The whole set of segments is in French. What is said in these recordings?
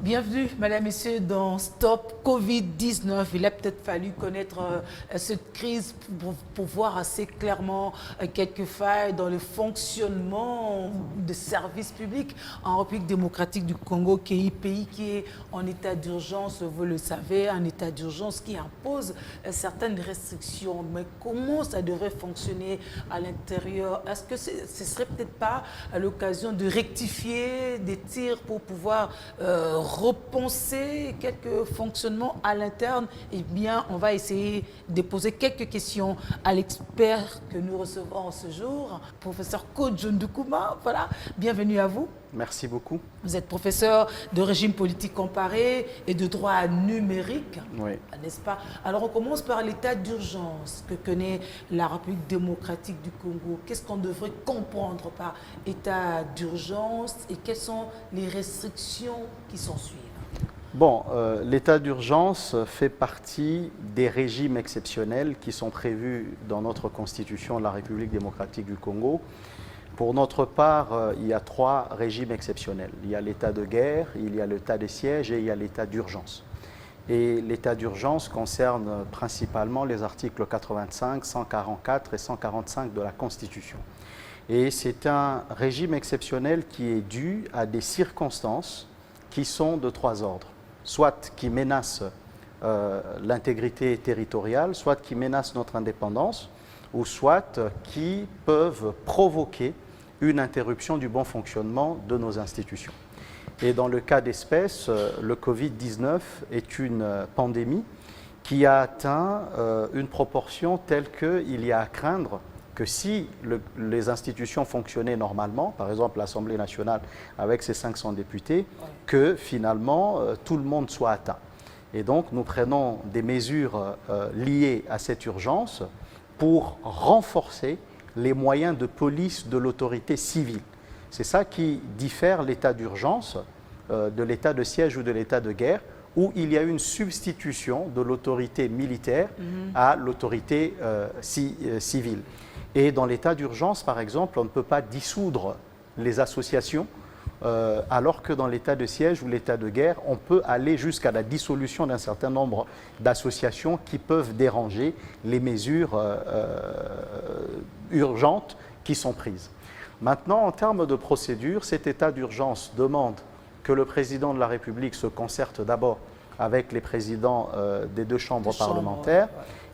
Bienvenue, Madame, Messieurs, dans Stop Covid-19. Il a peut-être fallu connaître cette crise pour voir assez clairement quelques failles dans le fonctionnement des services publics en République démocratique du Congo, qui est un pays qui est en état d'urgence, vous le savez, un état d'urgence qui impose certaines restrictions. Mais comment ça devrait fonctionner à l'intérieur? Est-ce que ce ne serait peut-être pas l'occasion de rectifier des tirs pour pouvoir repenser quelques fonctionnements à l'interne? Eh bien, on va essayer de poser quelques questions à l'expert que nous recevons ce jour, professeur Claude Ndoukouma. Voilà, bienvenue à vous. Merci beaucoup. Vous êtes professeur de régime politique comparé et de droit numérique, oui, n'est-ce pas? Alors, on commence par l'état d'urgence que connaît la République démocratique du Congo. Qu'est-ce qu'on devrait comprendre par état d'urgence et quelles sont les restrictions qui s'en suivent? Bon, l'état d'urgence fait partie des régimes exceptionnels qui sont prévus dans notre constitution de la République démocratique du Congo. Pour notre part, il y a 3 régimes exceptionnels. Il y a l'état de guerre, il y a l'état de siège et il y a l'état d'urgence. Et l'état d'urgence concerne principalement les articles 85, 144 et 145 de la Constitution. Et c'est un régime exceptionnel qui est dû à des circonstances qui sont de 3 ordres. Soit qui menacent l'intégrité territoriale, soit qui menacent notre indépendance, ou soit qui peuvent provoquer une interruption du bon fonctionnement de nos institutions. Et dans le cas d'espèce, le Covid-19 est une pandémie qui a atteint une proportion telle qu'il y a à craindre que si les institutions fonctionnaient normalement, par exemple l'Assemblée nationale avec ses 500 députés, que finalement tout le monde soit atteint. Et donc nous prenons des mesures liées à cette urgence pour renforcer les moyens de police de l'autorité civile. C'est ça qui diffère l'état d'urgence de l'état de siège ou de l'état de guerre, où il y a une substitution de l'autorité militaire à l'autorité civile. Et dans l'état d'urgence, par exemple, on ne peut pas dissoudre les associations, alors que dans l'état de siège ou l'état de guerre, on peut aller jusqu'à la dissolution d'un certain nombre d'associations qui peuvent déranger les mesures urgentes qui sont prises. Maintenant, en termes de procédure, cet état d'urgence demande que le président de la République se concerte d'abord avec les présidents des 2 chambres parlementaires,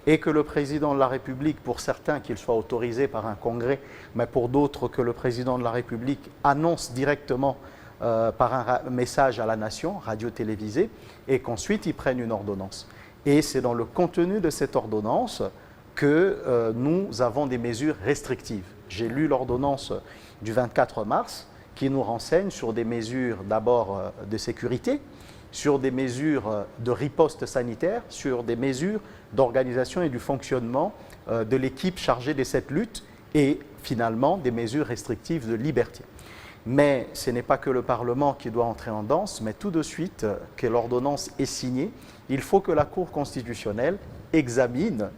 et que le président de la République, pour certains qu'il soit autorisé par un congrès, mais pour d'autres que le président de la République annonce directement par un message à la nation, radio-télévisé, et qu'ensuite ils prennent une ordonnance. Et c'est dans le contenu de cette ordonnance que nous avons des mesures restrictives. J'ai lu l'ordonnance du 24 mars qui nous renseigne sur des mesures d'abord de sécurité, sur des mesures de riposte sanitaire, sur des mesures d'organisation et du fonctionnement de l'équipe chargée de cette lutte et finalement des mesures restrictives de liberté. Mais ce n'est pas que le Parlement qui doit entrer en danse, mais tout de suite que l'ordonnance est signée, il faut que la Cour constitutionnelle examine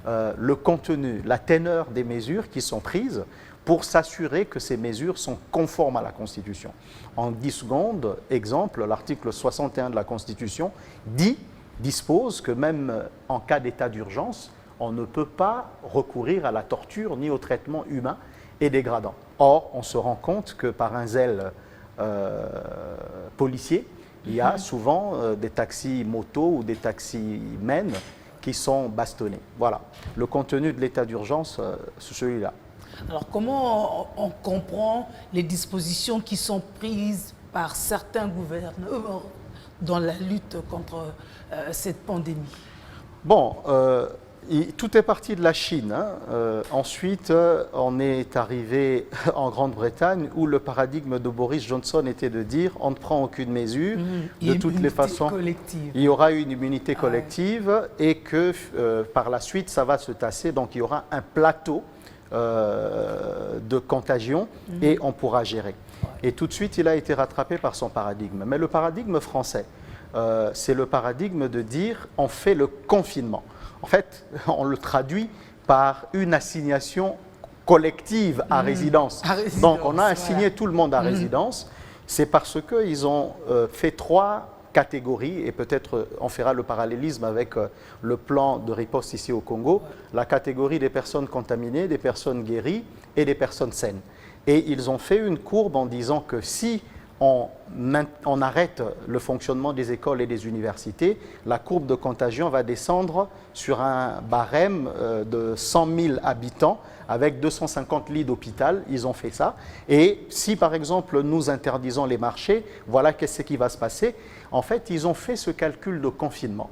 le contenu, la teneur des mesures qui sont prises pour s'assurer que ces mesures sont conformes à la Constitution. En 10 secondes, exemple, l'article 61 de la Constitution dispose que même en cas d'état d'urgence, on ne peut pas recourir à la torture ni au traitement humain et dégradant. Or, on se rend compte que par un zèle policier, il y a souvent des taxis motos ou des taxis men qui sont bastonnés. Voilà, le contenu de l'état d'urgence, c'est celui-là. Alors, comment on comprend les dispositions qui sont prises par certains gouverneurs dans la lutte contre cette pandémie? Bon, tout est parti de la Chine. Ensuite, on est arrivé en Grande-Bretagne où le paradigme de Boris Johnson était de dire on ne prend aucune mesure, de toutes les façons, il y aura une immunité collective et que par la suite ça va se tasser, donc il y aura un plateau de contagion et on pourra gérer. Et tout de suite, il a été rattrapé par son paradigme. Mais le paradigme français, c'est le paradigme de dire on fait le confinement. En fait, on le traduit par une assignation collective à résidence. Donc, on a assigné tout le monde à résidence. C'est parce qu'ils ont fait 3 catégories, et peut-être on fera le parallélisme avec le plan de riposte ici au Congo, la catégorie des personnes contaminées, des personnes guéries et des personnes saines. Et ils ont fait une courbe en disant que si on arrête le fonctionnement des écoles et des universités, la courbe de contagion va descendre sur un barème de 100 000 habitants avec 250 lits d'hôpital. Ils ont fait ça. Et si, par exemple, nous interdisons les marchés, voilà qu'est-ce qui va se passer. En fait, ils ont fait ce calcul de confinement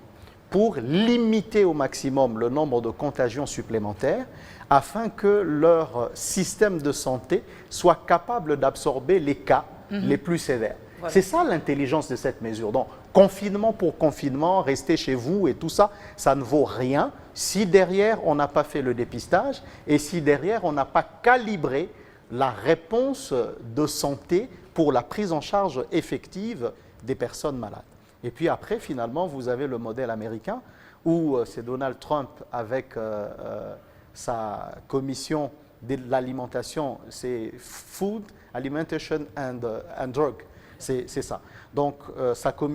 pour limiter au maximum le nombre de contagions supplémentaires afin que leur système de santé soit capable d'absorber les cas les plus sévères. Voilà. C'est ça l'intelligence de cette mesure. Donc, confinement pour confinement, restez chez vous et tout ça, ça ne vaut rien si derrière on n'a pas fait le dépistage et si derrière on n'a pas calibré la réponse de santé pour la prise en charge effective des personnes malades. Et puis après, finalement, vous avez le modèle américain où c'est Donald Trump avec sa commission de l'alimentation, c'est Food, Alimentation and Drug, c'est ça. Donc,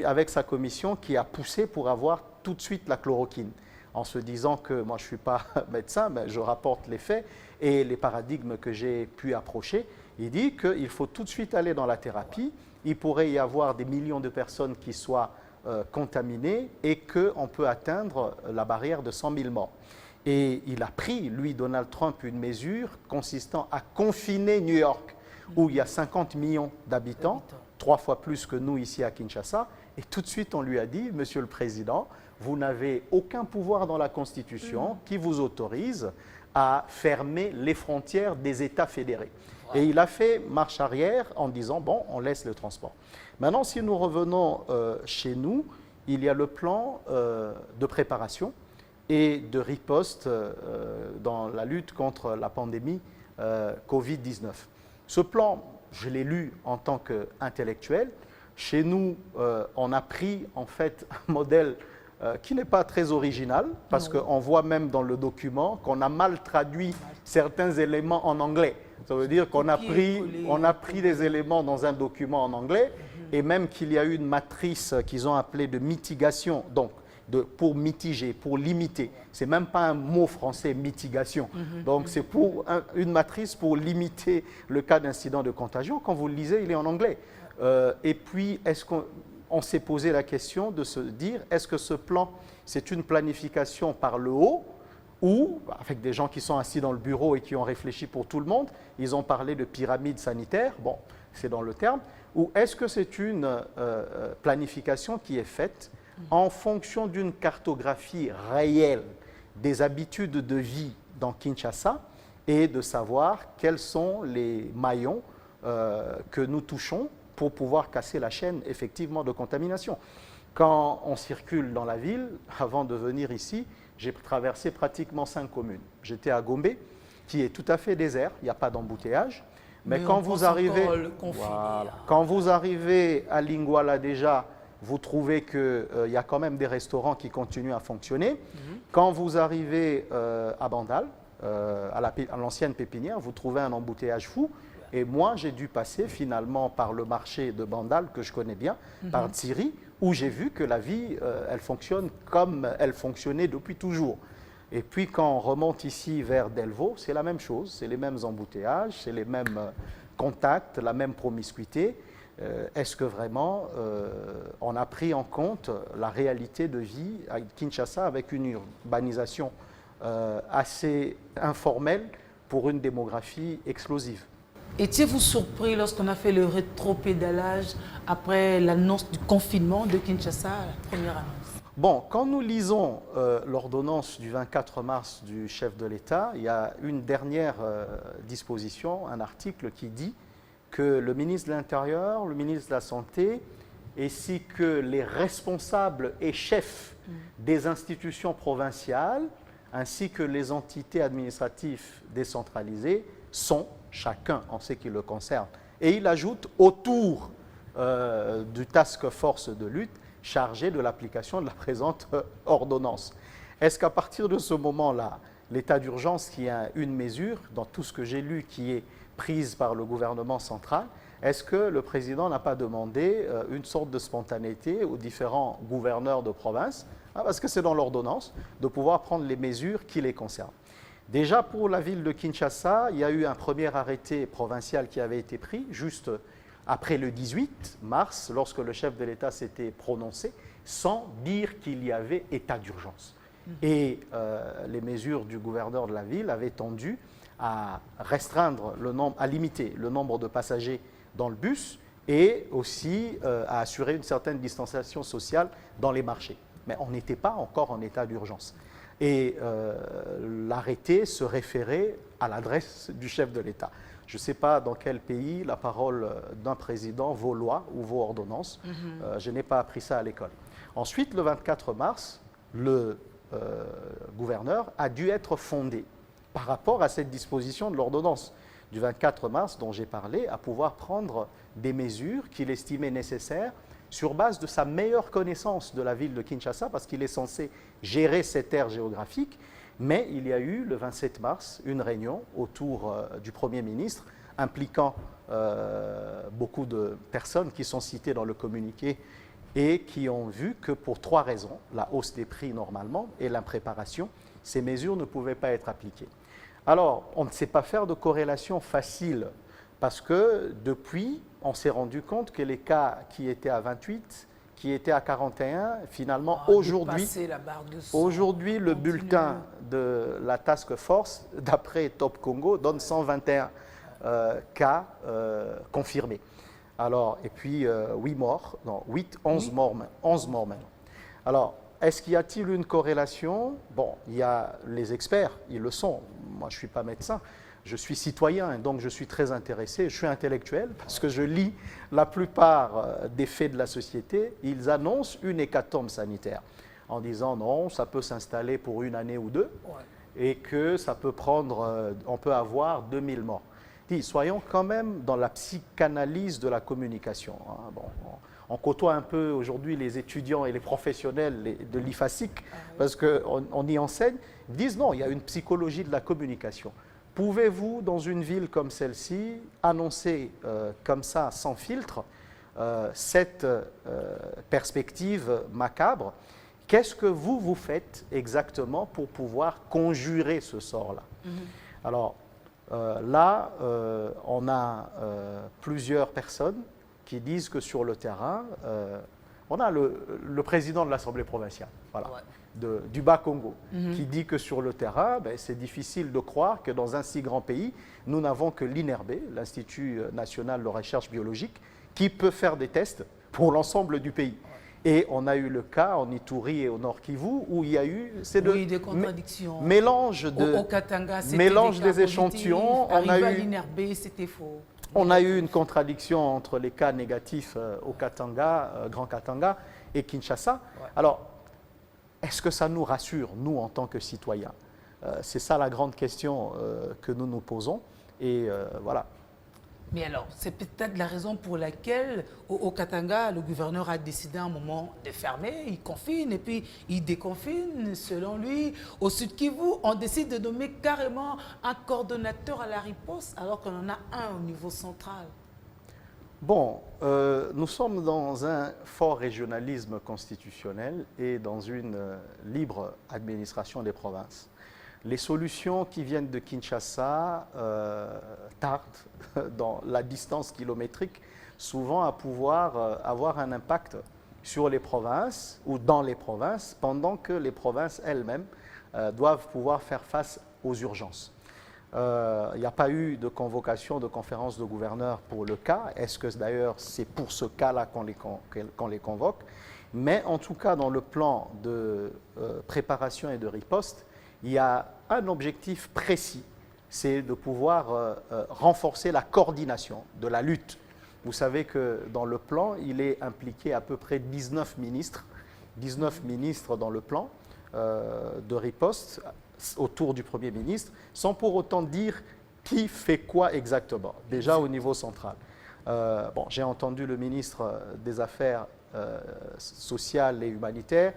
avec sa commission qui a poussé pour avoir tout de suite la chloroquine, en se disant que, moi je ne suis pas médecin, mais je rapporte les faits et les paradigmes que j'ai pu approcher. Il dit qu'il faut tout de suite aller dans la thérapie, il pourrait y avoir des millions de personnes qui soient contaminées et qu'on peut atteindre la barrière de 100 000 morts. Et il a pris, lui, Donald Trump, une mesure consistant à confiner New York, où il y a 50 millions d'habitants, 3 fois plus que nous ici à Kinshasa. Et tout de suite, on lui a dit, Monsieur le Président, vous n'avez aucun pouvoir dans la Constitution qui vous autorise à fermer les frontières des États fédérés. Et il a fait marche arrière en disant, bon, on laisse le transport. Maintenant, si nous revenons chez nous, il y a le plan de préparation et de riposte dans la lutte contre la pandémie Covid-19. Ce plan, je l'ai lu en tant qu'intellectuel. Chez nous, on a pris en fait un modèle qui n'est pas très original, parce qu'on voit même dans le document qu'on a mal traduit certains éléments en anglais. Ça veut dire qu'on a pris des éléments dans un document en anglais, et même qu'il y a eu une matrice qu'ils ont appelée de mitigation, donc pour mitiger, pour limiter. Ce n'est même pas un mot français, mitigation. Donc c'est pour une matrice pour limiter le cas d'incident de contagion. Quand vous le lisez, il est en anglais. Et puis, est-ce qu'on s'est posé la question de se dire, est-ce que ce plan, c'est une planification par le haut, ou, avec des gens qui sont assis dans le bureau et qui ont réfléchi pour tout le monde, ils ont parlé de pyramide sanitaire, bon, c'est dans le terme, ou est-ce que c'est une planification qui est faite en fonction d'une cartographie réelle des habitudes de vie dans Kinshasa et de savoir quels sont les maillons que nous touchons pour pouvoir casser la chaîne effectivement de contamination. Quand on circule dans la ville, avant de venir ici, j'ai traversé pratiquement 5 communes. J'étais à Gombe, qui est tout à fait désert, il n'y a pas d'embouteillage. Mais quand vous arrivez à Lingwala déjà, vous trouvez qu'il y a quand même des restaurants qui continuent à fonctionner. Quand vous arrivez à Bandal, à l'ancienne pépinière, vous trouvez un embouteillage fou. Et moi, j'ai dû passer finalement par le marché de Bandal, que je connais bien, par Tsiri, où j'ai vu que la vie, elle fonctionne comme elle fonctionnait depuis toujours. Et puis quand on remonte ici vers Delvaux, c'est la même chose, c'est les mêmes embouteillages, c'est les mêmes contacts, la même promiscuité. Est-ce que vraiment on a pris en compte la réalité de vie à Kinshasa avec une urbanisation assez informelle pour une démographie explosive? Étiez-vous surpris lorsqu'on a fait le rétropédalage après l'annonce du confinement de Kinshasa, la première annonce? Bon, quand nous lisons l'ordonnance du 24 mars du chef de l'État, il y a une dernière disposition, un article qui dit que le ministre de l'Intérieur, le ministre de la Santé, ainsi que les responsables et chefs des institutions provinciales, ainsi que les entités administratives décentralisées, sont chacun en ce qui le concerne. Et il ajoute autour du task force de lutte chargé de l'application de la présente ordonnance. Est-ce qu'à partir de ce moment-là, l'état d'urgence, qui est une mesure, dans tout ce que j'ai lu, qui est prise par le gouvernement central, est-ce que le président n'a pas demandé une sorte de spontanéité aux différents gouverneurs de province, parce que c'est dans l'ordonnance, de pouvoir prendre les mesures qui les concernent. Déjà pour la ville de Kinshasa, il y a eu un premier arrêté provincial qui avait été pris juste après le 18 mars, lorsque le chef de l'État s'était prononcé, sans dire qu'il y avait état d'urgence. Et les mesures du gouverneur de la ville avaient tendu à restreindre le nombre, à limiter le nombre de passagers dans le bus et aussi à assurer une certaine distanciation sociale dans les marchés. Mais on n'était pas encore en état d'urgence. Et l'arrêté se référait à l'adresse du chef de l'État. Je ne sais pas dans quel pays la parole d'un président vaut loi ou vaut ordonnance. Je n'ai pas appris ça à l'école. Ensuite, le 24 mars, le gouverneur a dû être fondé par rapport à cette disposition de l'ordonnance du 24 mars dont j'ai parlé, à pouvoir prendre des mesures qu'il estimait nécessaires sur base de sa meilleure connaissance de la ville de Kinshasa, parce qu'il est censé gérer cette aire géographique. Mais il y a eu, le 27 mars, une réunion autour du Premier ministre impliquant beaucoup de personnes qui sont citées dans le communiqué et qui ont vu que pour 3 raisons, la hausse des prix normalement et l'impréparation, ces mesures ne pouvaient pas être appliquées. Alors, on ne sait pas faire de corrélation facile parce que depuis, on s'est rendu compte que les cas qui étaient à 28, qui étaient à 41, finalement aujourd'hui le bulletin de la Task Force, d'après Top Congo, donne 121 cas confirmés. Alors, et puis 8 morts, non, 11 morts maintenant. Alors, est-ce qu'il y a-t-il une corrélation? Bon, il y a les experts, ils le sont. Moi, je ne suis pas médecin, je suis citoyen, donc je suis très intéressé, je suis intellectuel, parce que je lis la plupart des faits de la société. Ils annoncent une hécatombe sanitaire, en disant non, ça peut s'installer pour 1 année ou 2, et que ça peut prendre, on peut avoir 2000 morts. Soyons quand même dans la psychanalyse de la communication. Bon, on côtoie un peu aujourd'hui les étudiants et les professionnels de l'IFASIC, parce qu'on y enseigne, ils disent non, il y a une psychologie de la communication. Pouvez-vous, dans une ville comme celle-ci, annoncer comme ça, sans filtre, cette perspective macabre? Qu'est-ce que vous faites exactement pour pouvoir conjurer ce sort-là? Alors, là, on a plusieurs personnes qui disent que sur le terrain, on a le président de l'Assemblée provinciale, voilà, du Bas-Congo, qui dit que sur le terrain, c'est difficile de croire que dans un si grand pays, nous n'avons que l'INRB, l'Institut national de recherche biologique, qui peut faire des tests pour l'ensemble du pays. Et on a eu le cas en Ituri et au Nord Kivu où il y a eu des contradictions. Mélange au Katanga, des échantillons. C'était faux. On a eu une contradiction entre les cas négatifs au Katanga, Grand Katanga et Kinshasa. Alors, est-ce que ça nous rassure, nous, en tant que citoyens? C'est ça la grande question que nous nous posons. Et voilà. Mais alors, c'est peut-être la raison pour laquelle, au Katanga, le gouverneur a décidé à un moment de fermer, il confine et puis il déconfine, selon lui. Au Sud Kivu, on décide de nommer carrément un coordonnateur à la riposte, alors qu'on en a un au niveau central. Bon, nous sommes dans un fort régionalisme constitutionnel et dans une libre administration des provinces. Les solutions qui viennent de Kinshasa tardent dans la distance kilométrique, souvent à pouvoir avoir un impact sur les provinces ou dans les provinces, pendant que les provinces elles-mêmes doivent pouvoir faire face aux urgences. Il n'y a pas eu de convocation de conférence de gouverneurs pour le cas. Est-ce que d'ailleurs c'est pour ce cas-là qu'on les convoque? Mais en tout cas, dans le plan de préparation et de riposte, il y a un objectif précis, c'est de pouvoir renforcer la coordination de la lutte. Vous savez que dans le plan, il est impliqué à peu près 19 ministres dans le plan de riposte autour du Premier ministre, sans pour autant dire qui fait quoi exactement, déjà au niveau central. Bon, j'ai entendu le ministre des Affaires sociales et humanitaires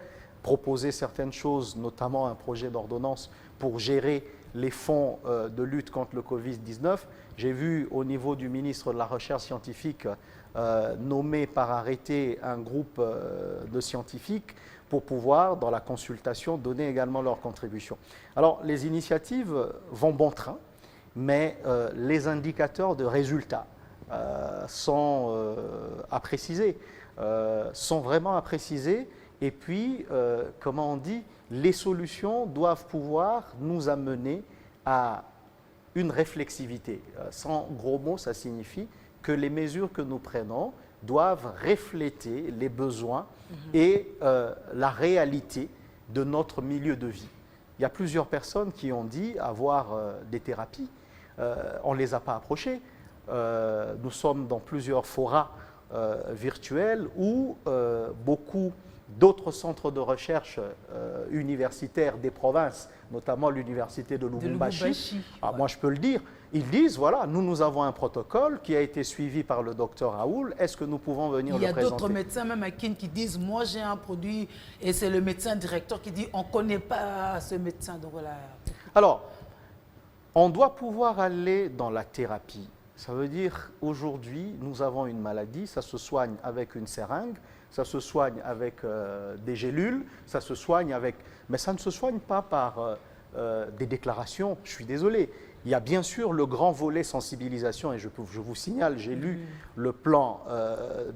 proposé certaines choses, notamment un projet d'ordonnance pour gérer les fonds de lutte contre le Covid-19. J'ai vu au niveau du ministre de la Recherche scientifique nommer par arrêté un groupe de scientifiques pour pouvoir, dans la consultation, donner également leur contribution. Alors, les initiatives vont bon train, mais les indicateurs de résultats sont à préciser, sont vraiment à préciser. Et puis, comment on dit, les solutions doivent pouvoir nous amener à une réflexivité. Sans gros mots, ça signifie que les mesures que nous prenons doivent refléter les besoins et la réalité de notre milieu de vie. Il y a plusieurs personnes qui ont dit avoir des thérapies. On ne les a pas approchées. Nous sommes dans plusieurs forats virtuels où beaucoup d'autres centres de recherche universitaires des provinces, notamment l'université de Lubumbashi, moi je peux le dire, ils disent, voilà, nous avons un protocole qui a été suivi par le docteur Raoul, est-ce que nous pouvons venir le présenter? Il y a d'autres médecins, même à Kin, qui disent, moi j'ai un produit, et c'est le médecin directeur qui dit, on ne connaît pas ce médecin. Donc voilà. Alors, on doit pouvoir aller dans la thérapie. Ça veut dire, aujourd'hui, nous avons une maladie, ça se soigne avec une seringue, ça se soigne avec des gélules, ça se soigne avec... Mais ça ne se soigne pas par des déclarations, je suis désolé. Il y a bien sûr le grand volet sensibilisation, et je vous signale, j'ai lu le plan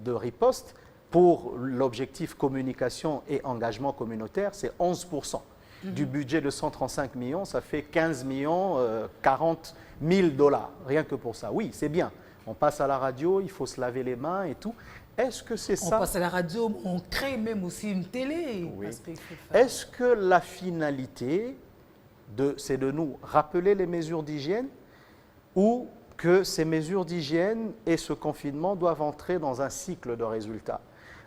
de riposte. Pour l'objectif communication et engagement communautaire, c'est 11%. Du budget de 135 millions, ça fait 15 millions, 40 000 $, rien que pour ça. Oui, c'est bien. On passe à la radio, il faut se laver les mains et tout. Est-ce que c'est ça? On passe à la radio, on crée même aussi une télé. Oui. Est-ce que la finalité, c'est de nous rappeler les mesures d'hygiène, ou que ces mesures d'hygiène et ce confinement doivent entrer dans un cycle de résultats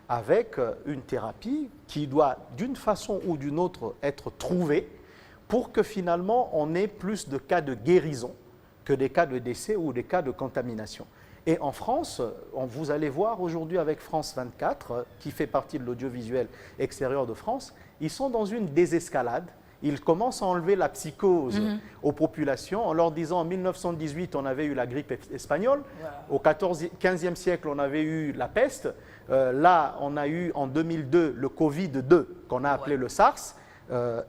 avec une thérapie qui doit d'une façon ou d'une autre être trouvée pour que finalement on ait plus de cas de guérison que des cas de décès ou des cas de contamination. Et en France, vous allez voir aujourd'hui avec France 24, qui fait partie de l'audiovisuel extérieur de France, ils sont dans une désescalade. Ils commencent à enlever la psychose aux populations en leur disant en 1918, on avait eu la grippe espagnole, au 15e siècle, on avait eu la peste, là, on a eu en 2002 le Covid-2, qu'on a appelé le SARS,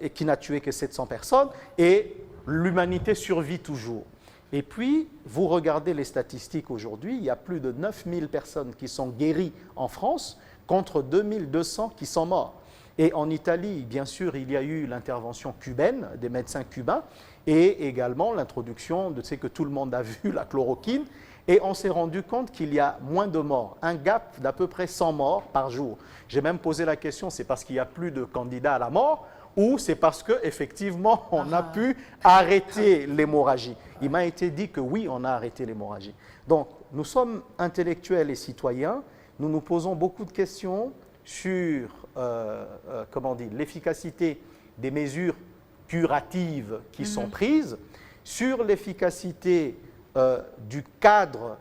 et qui n'a tué que 700 personnes, et l'humanité survit toujours. Et puis, vous regardez les statistiques aujourd'hui, il y a plus de 9000 personnes qui sont guéries en France, contre 2200 qui sont morts. Et en Italie, bien sûr, il y a eu l'intervention cubaine, des médecins cubains, et également l'introduction de ce que tout le monde a vu, la chloroquine, et on s'est rendu compte qu'il y a moins de morts, un gap d'à peu près 100 morts par jour. J'ai même posé la question, c'est parce qu'il n'y a plus de candidats à la mort, ou c'est parce qu'effectivement, on a pu arrêter l'hémorragie. Il m'a été dit que oui, on a arrêté l'hémorragie. Donc, nous sommes intellectuels et citoyens, nous nous posons beaucoup de questions sur l'efficacité des mesures curatives qui sont prises, sur l'efficacité du cadre,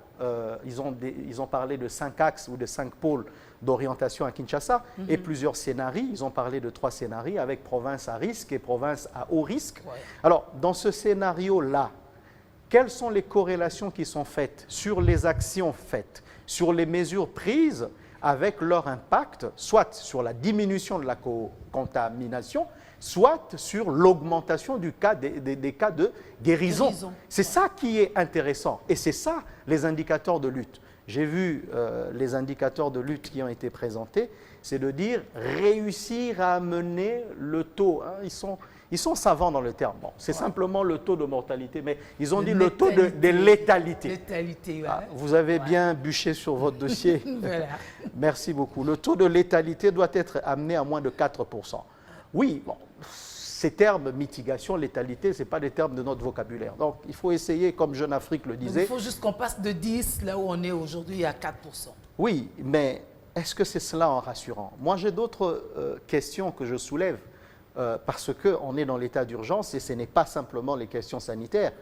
ils ont parlé de 5 axes ou de 5 pôles d'orientation à Kinshasa et plusieurs scénarios. Ils ont parlé de 3 scénarios avec province à risque et province à haut risque. Ouais. Alors, dans ce scénario-là, quelles sont les corrélations qui sont faites sur les actions faites, sur les mesures prises avec leur impact, soit sur la diminution de la contamination, soit sur l'augmentation des cas de guérison. C'est ça qui est intéressant et c'est ça les indicateurs de lutte. J'ai vu les indicateurs de lutte qui ont été présentés, c'est de dire réussir à amener le taux. Hein, ils sont savants dans le terme. Bon, c'est simplement le taux de mortalité, mais ils ont dit le taux de létalité. Létalité, vous avez bien bûché sur votre dossier. Voilà. Merci beaucoup. Le taux de létalité doit être amené à moins de 4%. Oui, bon, ces termes, mitigation, létalité, ce n'est pas des termes de notre vocabulaire. Donc, il faut essayer, comme Jeune Afrique le disait... Donc, il faut juste qu'on passe de 10, là où on est aujourd'hui, à 4%. Oui, mais est-ce que c'est cela en rassurant? Moi, j'ai d'autres questions que je soulève, parce qu'on est dans l'état d'urgence et ce n'est pas simplement les questions sanitaires.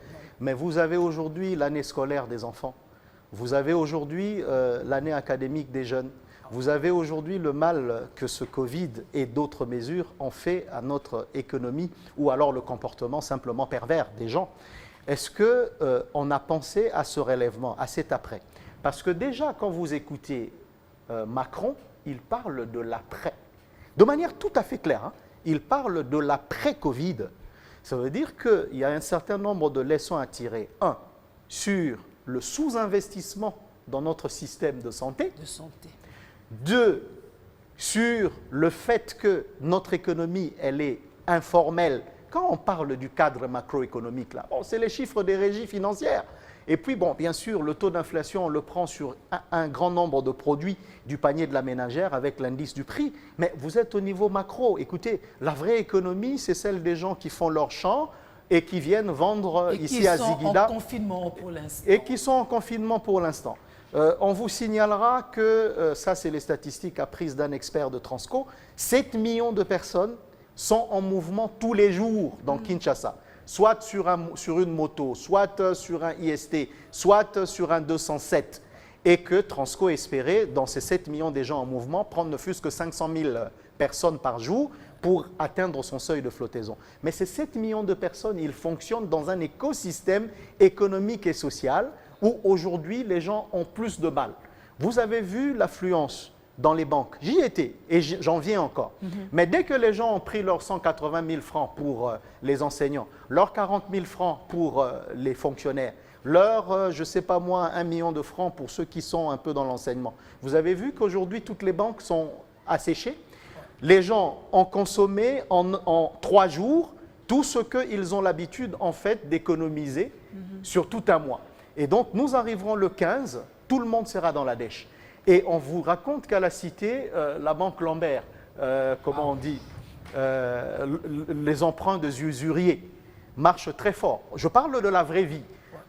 Mais vous avez aujourd'hui l'année scolaire des enfants. Vous avez aujourd'hui l'année académique des jeunes. Vous avez aujourd'hui le mal que ce Covid et d'autres mesures ont fait à notre économie, ou alors le comportement simplement pervers des gens. Est-ce qu'on a pensé à ce relèvement, à cet après? Parce que déjà, quand vous écoutez Macron, il parle de l'après. De manière tout à fait claire, hein. Il parle de l'après-Covid. Ça veut dire qu'il y a un certain nombre de leçons à tirer. Un, sur le sous-investissement dans notre système de santé. Deux, sur le fait que notre économie, elle est informelle. Quand on parle du cadre macroéconomique, là, bon, c'est les chiffres des régies financières. Et puis, bon, bien sûr, le taux d'inflation, on le prend sur un grand nombre de produits du panier de la ménagère avec l'indice du prix. Mais vous êtes au niveau macro. Écoutez, la vraie économie, c'est celle des gens qui font leur champ et qui viennent vendre ici à Ziguinchor. Et qui sont en confinement pour l'instant. Et qui sont en confinement pour l'instant. On vous signalera que, ça c'est les statistiques apprises d'un expert de Transco, 7 millions de personnes sont en mouvement tous les jours dans Kinshasa. Soit sur une moto, soit sur un IST, soit sur un 207. Et que Transco espérait, dans ces 7 millions de gens en mouvement, prendre ne fût-ce que 500 000 personnes par jour pour atteindre son seuil de flottaison. Mais ces 7 millions de personnes, ils fonctionnent dans un écosystème économique et social où aujourd'hui les gens ont plus de mal. Vous avez vu l'affluence dans les banques. J'y étais et j'en viens encore. Mais dès que les gens ont pris leurs 180 000 francs pour les enseignants, leurs 40 000 francs pour les fonctionnaires, leurs, je ne sais pas moi, 1 million de francs pour ceux qui sont un peu dans l'enseignement, vous avez vu qu'aujourd'hui toutes les banques sont asséchées. Les gens ont consommé en 3 jours tout ce qu'ils ont l'habitude en fait d'économiser sur tout un mois. Et donc nous arriverons le 15, tout le monde sera dans la dèche. Et on vous raconte qu'à la Cité, la banque Lambert, comment on dit, les emprunts des usuriers marchent très fort. Je parle de la vraie vie.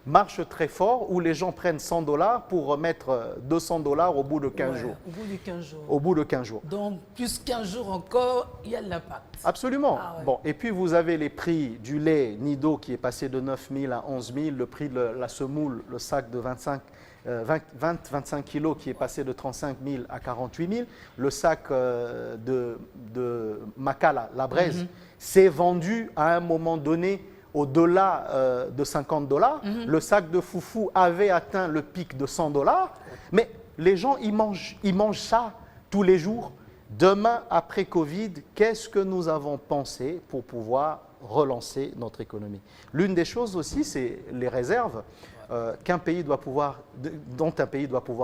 Marche très fort, où les gens prennent 100 $ pour remettre 200 $ au bout de 15 jours. Au bout de 15 jours. Au bout de 15 jours. Donc, plus 15 jours encore, il y a de l'impact. Absolument. Bon, et puis vous avez les prix du lait Nido qui est passé de 9 000 à 11 000, le prix de la semoule, le sac de 20-25 kilos qui est passé de 35 000 à 48 000, le sac de Makala, la braise, s'est vendu à un moment donné au-delà de 50 $. Le sac de foufou avait atteint le pic de 100 $. Mais les gens, ils mangent ça tous les jours. Demain, après Covid, qu'est-ce que nous avons pensé pour pouvoir relancer notre économie? L'une des choses aussi, c'est les réserves dont un pays doit pouvoir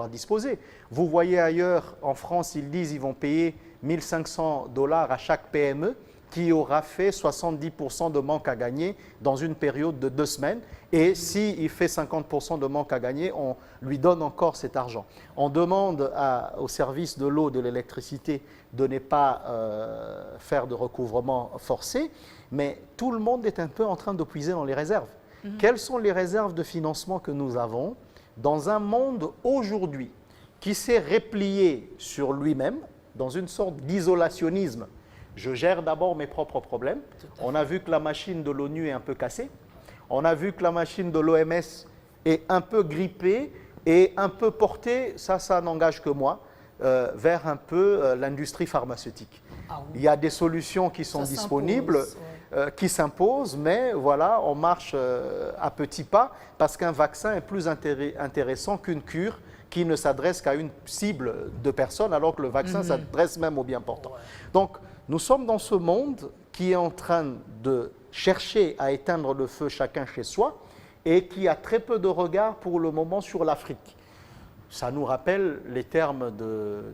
disposer. Vous voyez ailleurs, en France, ils disent qu'ils vont payer 1 500 $ à chaque PME qui aura fait 70% de manque à gagner dans une période de 2 semaines. Et s'il fait 50% de manque à gagner, on lui donne encore cet argent. On demande au service de l'eau, de l'électricité, de ne pas faire de recouvrement forcé, mais tout le monde est un peu en train de puiser dans les réserves. Quelles sont les réserves de financement que nous avons dans un monde aujourd'hui qui s'est replié sur lui-même, dans une sorte d'isolationnisme? Je gère d'abord mes propres problèmes. On a vu que la machine de l'ONU est un peu cassée. On a vu que la machine de l'OMS est un peu grippée et un peu portée, ça n'engage que moi, vers un peu l'industrie pharmaceutique. Ah oui. Il y a des solutions qui sont disponibles, qui s'imposent, mais voilà, on marche à petits pas parce qu'un vaccin est plus intéressant qu'une cure qui ne s'adresse qu'à une cible de personnes, alors que le vaccin s'adresse même aux bien portants. Donc, nous sommes dans ce monde qui est en train de chercher à éteindre le feu chacun chez soi et qui a très peu de regard pour le moment sur l'Afrique. Ça nous rappelle les termes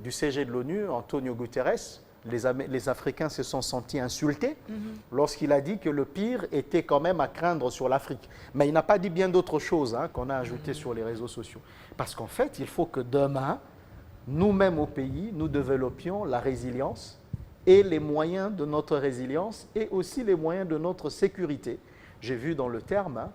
du CG de l'ONU, Antonio Guterres. Les Africains se sont sentis insultés lorsqu'il a dit que le pire était quand même à craindre sur l'Afrique. Mais il n'a pas dit bien d'autres choses qu'on a ajoutées sur les réseaux sociaux. Parce qu'en fait, il faut que demain, nous-mêmes au pays, nous développions la résilience et les moyens de notre résilience et aussi les moyens de notre sécurité. J'ai vu dans le terme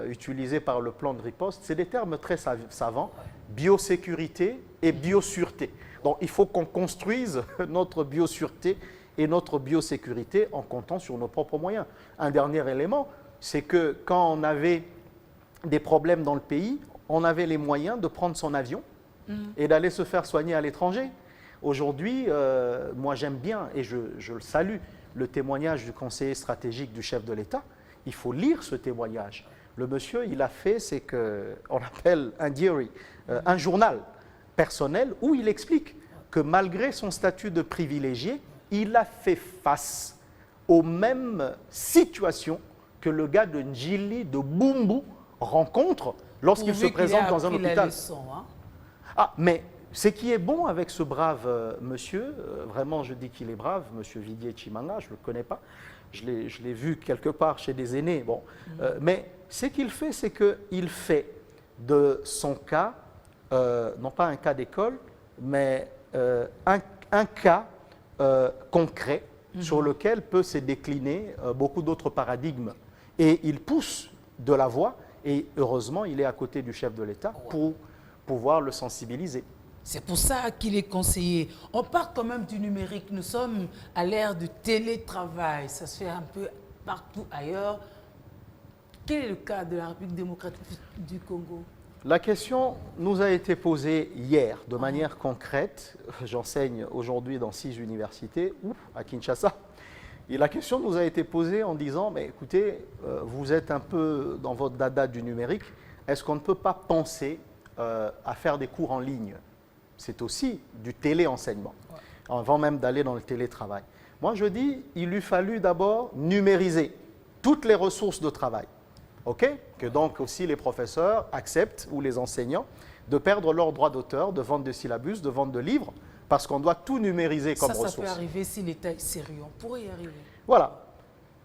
utilisé par le plan de riposte, c'est des termes très savants, biosécurité et biosureté. Donc il faut qu'on construise notre biosureté et notre biosécurité en comptant sur nos propres moyens. Un dernier élément, c'est que quand on avait des problèmes dans le pays, on avait les moyens de prendre son avion et d'aller se faire soigner à l'étranger. Aujourd'hui, moi j'aime bien, et je le salue, le témoignage du conseiller stratégique du chef de l'État. Il faut lire ce témoignage. Le monsieur, il a fait ce qu'on appelle un diary, un journal personnel où il explique que malgré son statut de privilégié, il a fait face aux mêmes situations que le gars de Njili, de Bumbu, rencontre lorsqu'il se présente dans un hôpital. Leçon, hein. Ah, mais ce qui est bon avec ce brave monsieur, vraiment je dis qu'il est brave, monsieur Vidier Chimanga, je ne le connais pas, je l'ai vu quelque part chez des aînés, bon. Mais ce qu'il fait, c'est qu'il fait de son cas, non pas un cas d'école, mais un cas concret sur lequel peut se décliner beaucoup d'autres paradigmes. Et il pousse de la voix, et heureusement, il est à côté du chef de l'État pour pouvoir le sensibiliser. C'est pour ça qu'il est conseillé. On part quand même du numérique. Nous sommes à l'ère du télétravail. Ça se fait un peu partout ailleurs. Quel est le cas de la République démocratique du Congo? La question nous a été posée hier de manière concrète. J'enseigne aujourd'hui dans 6 universités, à Kinshasa. Et la question nous a été posée en disant, mais écoutez, vous êtes un peu dans votre dada du numérique, est-ce qu'on ne peut pas penser à faire des cours en ligne? C'est aussi du téléenseignement, avant même d'aller dans le télétravail. Moi, je dis, il lui fallut d'abord numériser toutes les ressources de travail. OK? Que donc aussi les professeurs acceptent, ou les enseignants, de perdre leurs droits d'auteur, de vente de syllabus, de vente de livres, parce qu'on doit tout numériser comme ressources. Ça peut arriver si l'État est sérieux. On pourrait y arriver. Voilà.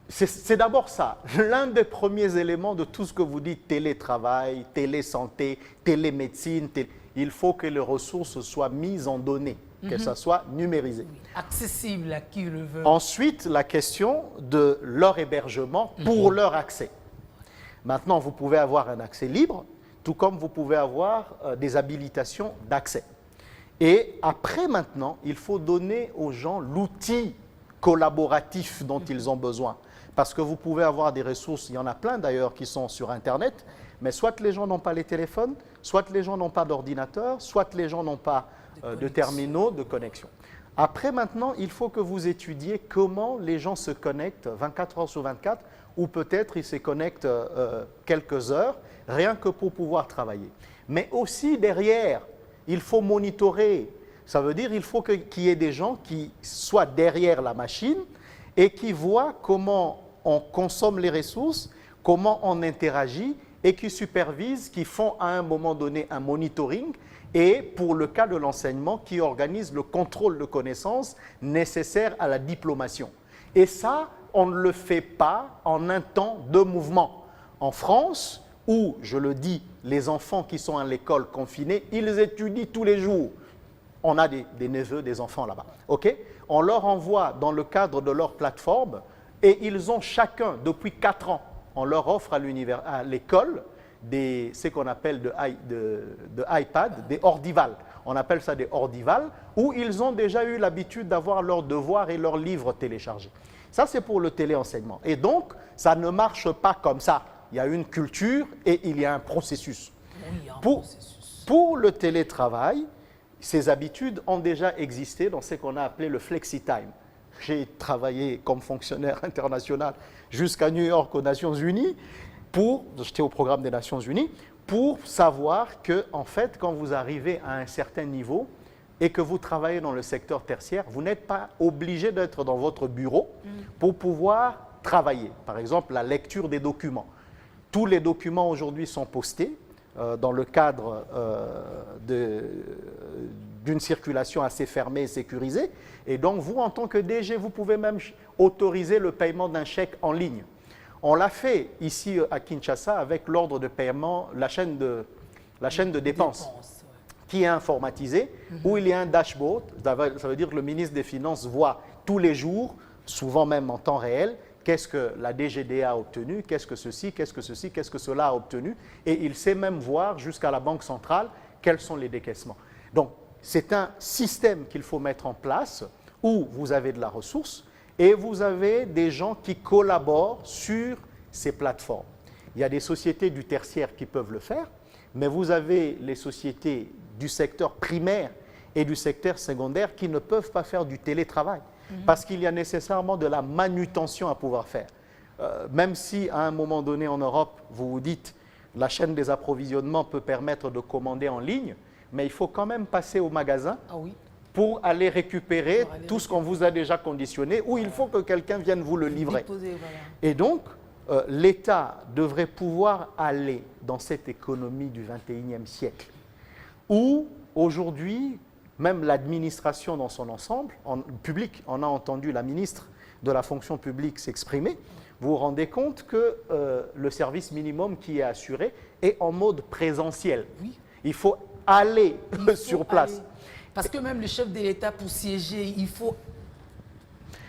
C'est d'abord ça. L'un des premiers éléments de tout ce que vous dites, télétravail, télésanté, télémédecine, il faut que les ressources soient mises en données, que ça soit numérisé. Oui, accessible à qui le veut. Ensuite, la question de leur hébergement pour leur accès. Maintenant, vous pouvez avoir un accès libre, tout comme vous pouvez avoir des habilitations d'accès. Et après, maintenant, il faut donner aux gens l'outil collaboratif dont ils ont besoin. Parce que vous pouvez avoir des ressources, il y en a plein d'ailleurs qui sont sur Internet, mais soit les gens n'ont pas les téléphones, soit les gens n'ont pas d'ordinateur, soit les gens n'ont pas de terminaux de connexion. Après, maintenant, il faut que vous étudiez comment les gens se connectent 24 heures sur 24, ou peut-être ils se connectent quelques heures, rien que pour pouvoir travailler. Mais aussi derrière, il faut monitorer. Ça veut dire qu'il faut qu'il y ait des gens qui soient derrière la machine et qui voient comment on consomme les ressources, comment on interagit et qui supervisent, qui font à un moment donné un monitoring et pour le cas de l'enseignement, qui organisent le contrôle de connaissances nécessaire à la diplomation. Et ça, on ne le fait pas en un temps de mouvement. En France, où, je le dis, les enfants qui sont à l'école confinés, ils étudient tous les jours. On a des neveux, des enfants là-bas. Okay? On leur envoie dans le cadre de leur plateforme et ils ont chacun, depuis 4 ans, on leur offre à l'école ce qu'on appelle de iPad, des ordivales. On appelle ça des ordivales, où ils ont déjà eu l'habitude d'avoir leurs devoirs et leurs livres téléchargés. Ça, c'est pour le téléenseignement. Et donc, ça ne marche pas comme ça. Il y a une culture et il y a un processus. Pour le télétravail, ces habitudes ont déjà existé dans ce qu'on a appelé le flexi-time. J'ai travaillé comme fonctionnaire international jusqu'à New York aux Nations Unies, j'étais au programme des Nations Unies, pour savoir que, en fait, quand vous arrivez à un certain niveau et que vous travaillez dans le secteur tertiaire, vous n'êtes pas obligé d'être dans votre bureau pour pouvoir travailler. Par exemple, la lecture des documents. Tous les documents aujourd'hui sont postés dans le cadre d'une circulation assez fermée et sécurisée. Et donc, vous, en tant que DG, vous pouvez même autoriser le paiement d'un chèque en ligne. On l'a fait ici à Kinshasa avec l'ordre de paiement, la chaîne de dépenses, qui est informatisée, où il y a un dashboard. Ça veut dire que le ministre des Finances voit tous les jours, souvent même en temps réel, qu'est-ce que la DGDA a obtenu, qu'est-ce que ceci, qu'est-ce que ceci, qu'est-ce que cela a obtenu. Et il sait même voir jusqu'à la Banque centrale quels sont les décaissements. Donc, c'est un système qu'il faut mettre en place où vous avez de la ressource et vous avez des gens qui collaborent sur ces plateformes. Il y a des sociétés du tertiaire qui peuvent le faire, mais vous avez les sociétés du secteur primaire et du secteur secondaire qui ne peuvent pas faire du télétravail parce qu'il y a nécessairement de la manutention à pouvoir faire. Même si à un moment donné en Europe, vous vous dites la chaîne des approvisionnements peut permettre de commander en ligne, mais il faut quand même passer au magasin pour aller récupérer tout ce qu'on vous a déjà conditionné ou il faut que quelqu'un vienne vous le livrer. Et donc, l'État devrait pouvoir aller dans cette économie du 21e siècle où aujourd'hui, même l'administration dans son ensemble, en public, on a entendu la ministre de la fonction publique s'exprimer, vous vous rendez compte que le service minimum qui est assuré est en mode présentiel. Oui. Il faut aller sur place. Parce que même le chef de l'État, pour siéger, il faut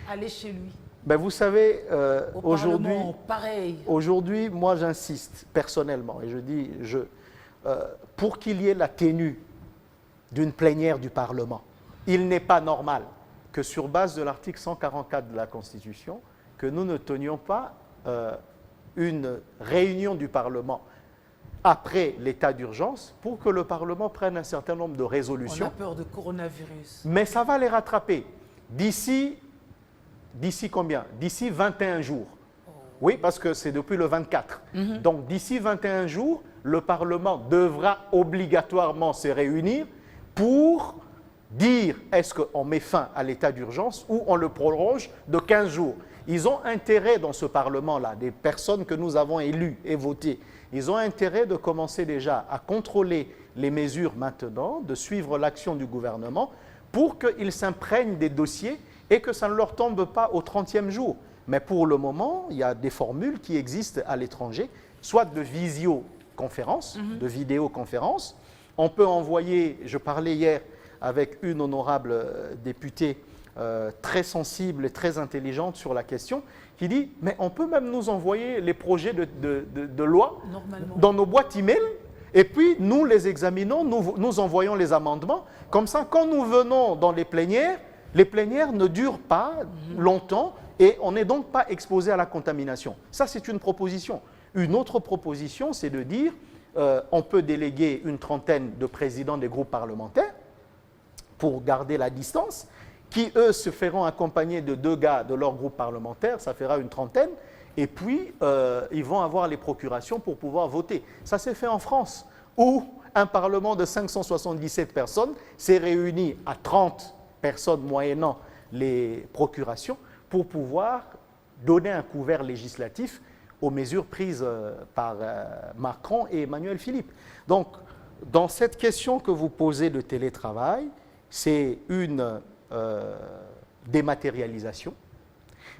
aller chez lui. Ben vous savez, aujourd'hui, moi j'insiste personnellement, et je dis, pour qu'il y ait la tenue d'une plénière du Parlement, il n'est pas normal que sur base de l'article 144 de la Constitution, que nous ne tenions pas une réunion du Parlement après l'état d'urgence pour que le Parlement prenne un certain nombre de résolutions. On a peur de coronavirus. Mais ça va les rattraper. D'ici combien? D'ici 21 jours. Oui, parce que c'est depuis le 24. Donc d'ici 21 jours, le Parlement devra obligatoirement se réunir pour dire est-ce qu'on met fin à l'état d'urgence ou on le prolonge de 15 jours. Ils ont intérêt dans ce Parlement-là, des personnes que nous avons élues et votées, ils ont intérêt de commencer déjà à contrôler les mesures maintenant, de suivre l'action du gouvernement pour qu'ils s'imprègnent des dossiers et que ça ne leur tombe pas au 30e jour. Mais pour le moment, il y a des formules qui existent à l'étranger, soit de visioconférence, de vidéoconférence. On peut envoyer, je parlais hier avec une honorable députée très sensible et très intelligente sur la question, qui dit « mais on peut même nous envoyer les projets de loi dans nos boîtes email et puis nous les examinons, nous envoyons les amendements. Comme ça, quand nous venons dans les plénières ne durent pas longtemps et on n'est donc pas exposé à la contamination. » Ça, c'est une proposition. Une autre proposition, c'est de dire on peut déléguer une trentaine de présidents des groupes parlementaires pour garder la distance, qui, eux, se feront accompagner de 2 gars de leur groupe parlementaire, ça fera une trentaine, et puis ils vont avoir les procurations pour pouvoir voter. Ça s'est fait en France, où un parlement de 577 personnes s'est réuni à 30 personnes moyennant les procurations pour pouvoir donner un couvert législatif aux mesures prises par Macron et Emmanuel Philippe. Donc, dans cette question que vous posez de télétravail, c'est une dématérialisation,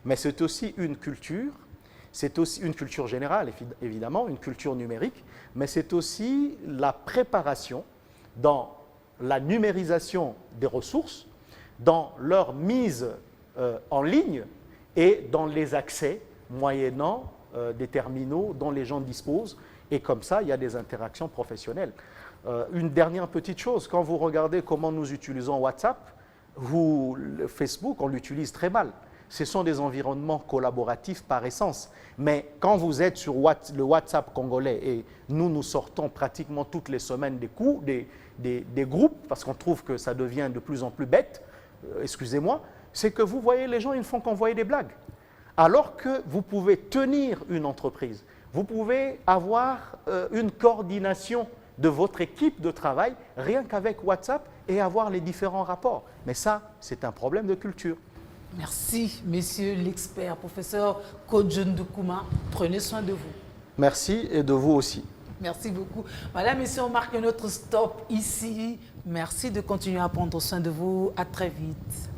mais c'est aussi une culture générale, évidemment, une culture numérique, mais c'est aussi la préparation dans la numérisation des ressources, dans leur mise en ligne et dans les accès moyennant des terminaux dont les gens disposent, et comme ça, il y a des interactions professionnelles. Une dernière petite chose, quand vous regardez comment nous utilisons WhatsApp, le Facebook, on l'utilise très mal. Ce sont des environnements collaboratifs par essence. Mais quand vous êtes sur le WhatsApp congolais, et nous sortons pratiquement toutes les semaines des groupes, parce qu'on trouve que ça devient de plus en plus bête, excusez-moi, c'est que vous voyez les gens, ils ne font qu'envoyer des blagues. Alors que vous pouvez tenir une entreprise, vous pouvez avoir une coordination de votre équipe de travail, rien qu'avec WhatsApp, et avoir les différents rapports. Mais ça, c'est un problème de culture. Merci, messieurs l'expert, professeur Kodjoun Doukouma. Prenez soin de vous. Merci et de vous aussi. Merci beaucoup. Madame, messieurs, on marque notre stop ici. Merci de continuer à prendre soin de vous. À très vite.